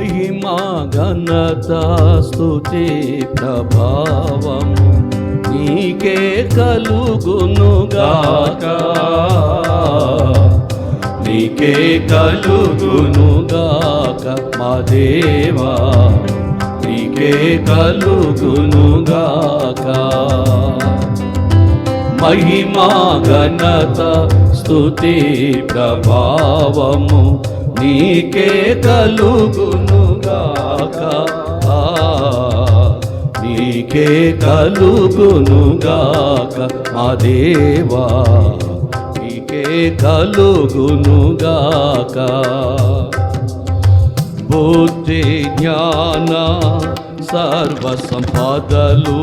మహిమా ఘనత స్తుతి ప్రభావము నీకే కలుగునుగాక, నీకే కలుగునుగాక మా దేవా, నీకే కలుగునుగాక. మహిమా ఘనత స్తుతి ప్రభావము నీకే కలుగునుగాక, నీకే కలుగునుగాక మా దేవా, నీకే కలుగునుగాక. బుద్ధి జ్ఞాన సర్వ సంపదలు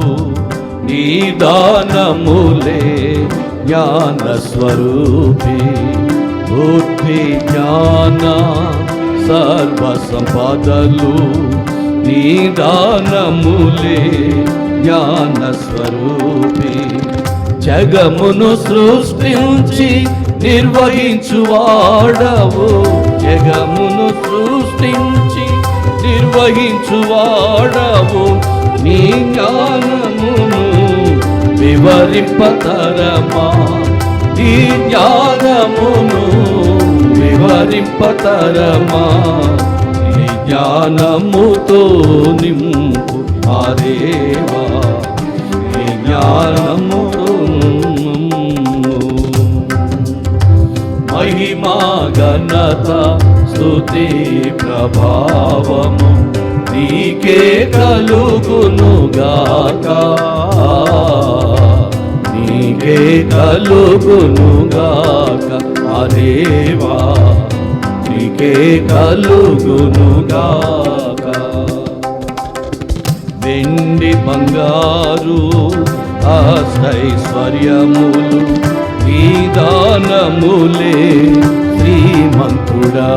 నీ దానములే జ్ఞాన స్వరూపి. బుద్ధి జ్ఞాన సర్వ సంపదలు నీ దానములే జ్ఞాన స్వరూపి. జగమును సృష్టించి నిర్వహించువాడవు, జగమును సృష్టించి నిర్వహించువాడవు. నీ జ్ఞానమును వివరింపతరమా, నీ జ్ఞానమును వివరింపతరమా. నీ జ్ఞానముతో నింపు మా దేవా, నీ జ్ఞానముతో. మహిమా ఘనత స్తుతి ప్రభావము నీకే కలుగునుగాక, నీకే కలుగునుగాక మా దేవా, నీకే కలుగునుగాక. వెండి బంగారు అష్టైశ్వర్యములు నీ దానములే శ్రీమంతుడా.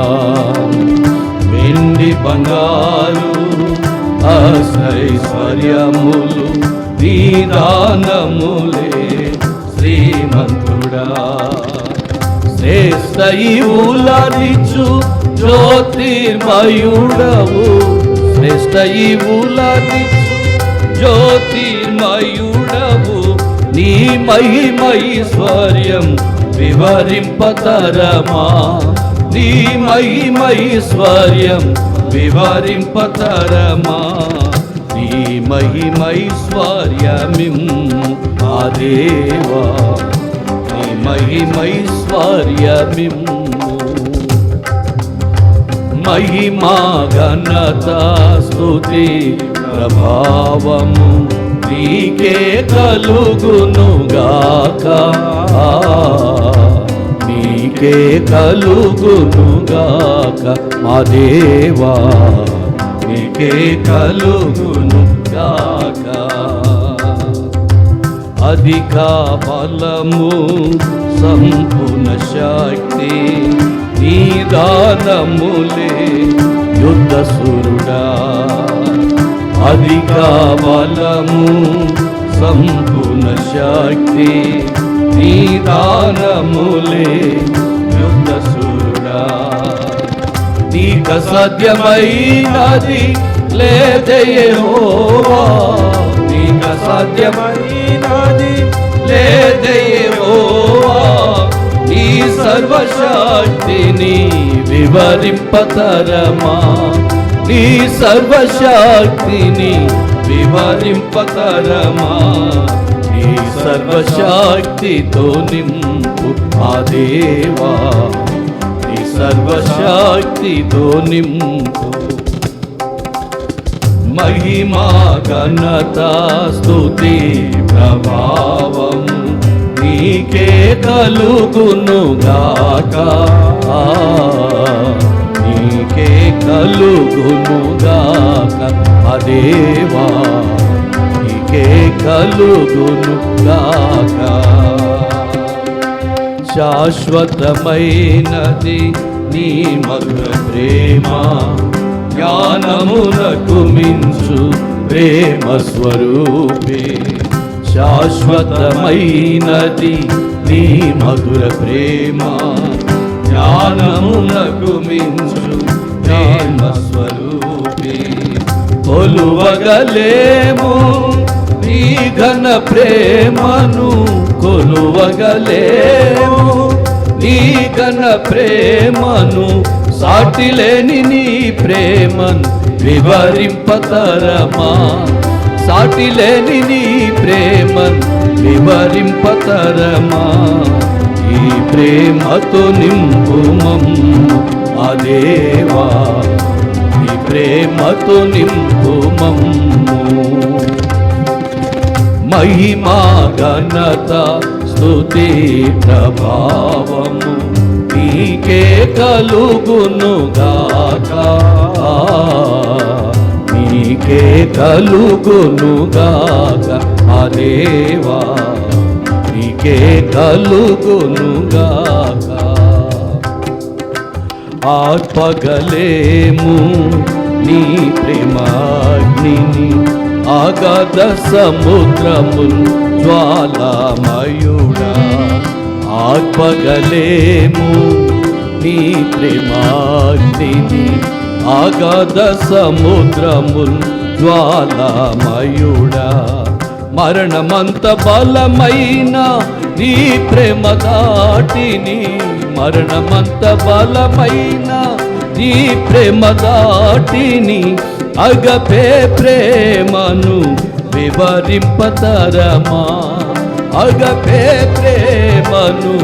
వెండి బంగారు అష్టైశ్వర్యములు నీ దానములే శ్రీమంతుడా. శ్రేష్ఠ ఈవులనిచ్చు జ్యోతిర్మయుడవు, శ్రేష్ఠ ఈవులనిచ్చు జ్యోతిర్మయుడవు. నీ మహిమైశ్వర్యం వివరింపతరమా, నీ మహిమైశ్వర్యం వివరింపతరమా. నీ మహిమైశ్వర్యమిమ్ము మా దేవా, నీ మహిమైశ్వర్యమిమ్ము. మహిమా ఘనత స్తుతి ప్రభావము నీకే కలుగునుగాక, నీకే కలుగునుగాక మా దేవా, నీకే కలుగునుగాక. అధిక బలము సంపూర్ణ శక్తి నీ దానములే యుద్ధసురుడా. అధిక బలము సంపూర్ణ శక్తి నీ దానములే యుద్ధసురుడా. నీక సాధ్యమైనది లేదే యెహోవా, నీక సాధ్యమైనది లేదే యెహోవా. ఈ సర్వశక్తిని వివరింపతరమా, నీ సర్వశక్తిని వివరింపతరమా. నీ సర్వశక్తితో నింపు మా దేవా, నీ సర్వశక్తితో నింపు. మహిమా ఘనత స్తుతి ప్రభావము నీకే కలుగునుగాక, నీకే కలుగునుగాక మా దేవా, నీకే కలుగునుగాక. శాశ్వతమైనది నీ మధుర ప్రేమ, జ్ఞానమునకు మించు ప్రేమ స్వరూపే. శాశ్వతమైనది నీ మధుర ప్రేమ, జ్ఞానమునకు మించు ప్రేమ స్వరూపే. కొలువగలేము నీ ఘన ప్రేమను కొలువగలేము నీ ఘన ప్రేమను సాటిలేని నీ ప్రేమను వివరింపతరమా సాటిలేని నీ ప్రేమను వివరింపతరమా ఈ ప్రేమతో నింపు మమ్ము ఆ దేవా ఈ ప్రేమతో నింపు మమ్ము మహిమా ఘనత స్తుతి ప్రభావము నీకే కలుగునుగాక నీకే కలుగునుగాక ఆ దేవా నీకే కలుగునుగాక ఆత్మగలేము నీ ప్రేమాగ్నిని ఆగాధ సముద్రముల్ జ్వాలామయుడా ఆత్మగలేము నీ ప్రేమాగ్నిని ఆగాధ సముద్రముల్ జ్వాలామయుడా మరణమంత బలమైన నీ ప్రేమ దాటిని మరణమంత బలమైన నీ ప్రేమ దాటిని అగపే ప్రేమను వివరింపతరమా అగపే ప్రేమను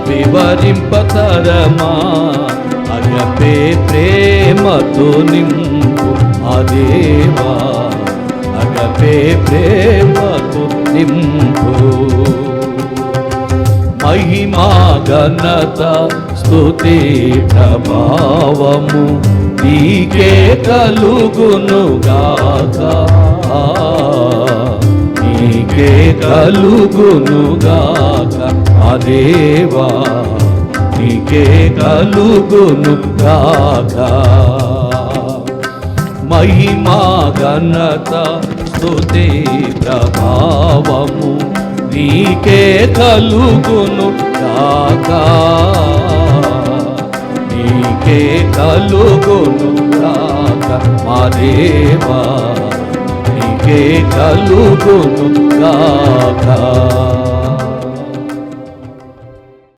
వివరింపతరమా అగపే ప్రేమతో నింపు ఆ దేవా అగపే ప్రేమతో నింపు మహిమా ఘనత స్తుతి ప్రభావము నీకే కలుగునుగాక నీకే కలుగునుగాక ఆ దేవా నీకే కలుగునుగాక మహిమా ఘనత స్తుతి ప్రభావము నీకే కలుగునుగాక నీకే కలుగునుగాక మా దేవా నీకే కలుగునుగాక